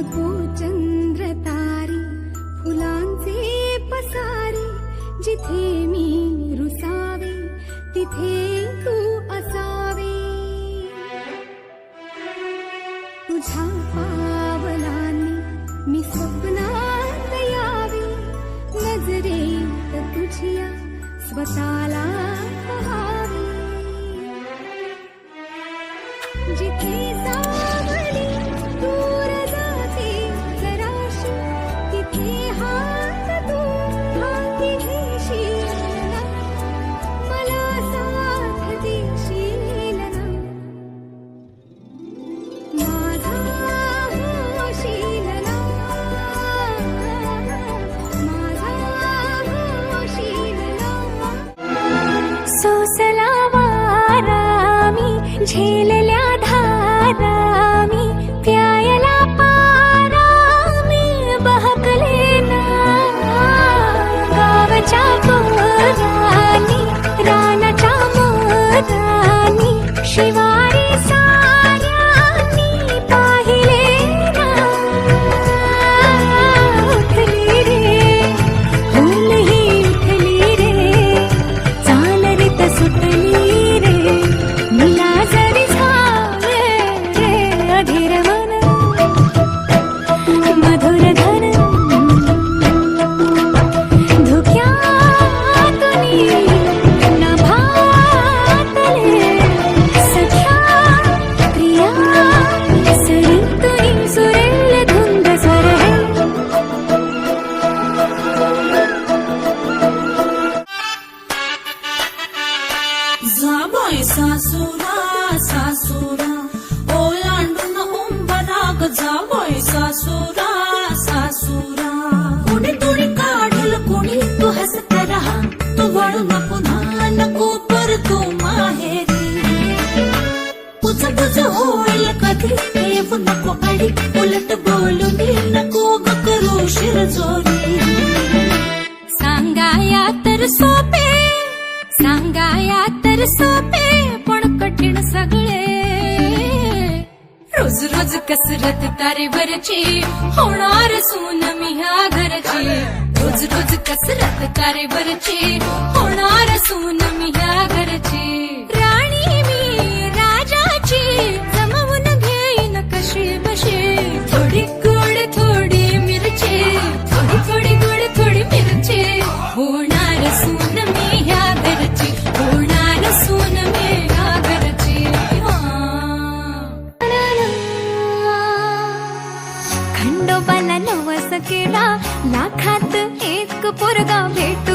नको चंद्र तारे फुलांचे पसारे, जिथे मी रुसावे तिथे तू असावे. तुझ्या पावलांनी मी स्वप्नात यावे, नजरेत तुझ्या स्वतःला पहावे. जिथे सावली दूर जाते जराशी, तिथे हात तू हाती घेशील ना, मला साथ देशील ना. माझा होशील ना, माझा होशील ना. सोसला वारा मी झेलल्या धारा मी, प्यायला पारा मी बहकले ना. गावच्या पोरांनी रानाच्या मोरांनी शिवारी साऱ्यांनी पाहिले ना. उठली रे फुल ही उठली रे, चाल रीत सुटली रे, मला जरी झाले रे अधीर मन. मधुर धन धुक्यातुनी नभातले, सख्या प्रिया सरीतुनी सुरेल धुंद स्वर है. जाबाई सासुरा सासुरा ओलांडून उंबराग, जाबाई सासुरा सासुरा. कोणी तुणी काढल कोणी तू हसत रहा, तू वळू नको ना नको पर तू माहेरी. तुझ तुझ होईल कधी येऊ नको अडी, उलट बोलू नको ग करू शिरजोरी. सांगाया तर सोपे, सांगाया तर सोपे, पण कठीण सगळे. रोज रोज कसरत तारेवरची, होणार सून मी ह्या घरची. रोज रोज कसरत तारेवरची, होणार सून मी ह्या घरची. राणी मी राजाची, जमवून घेईन कशी बशी. थोडी गोड थोडी मिरची, थोडी थोडी गोड थोडी मिरची. होणार सून मी ह्या घरची, होणार सून मी ह्या घरची. खंडोबाला नवस केला, लाखात एक पोरगा भेटू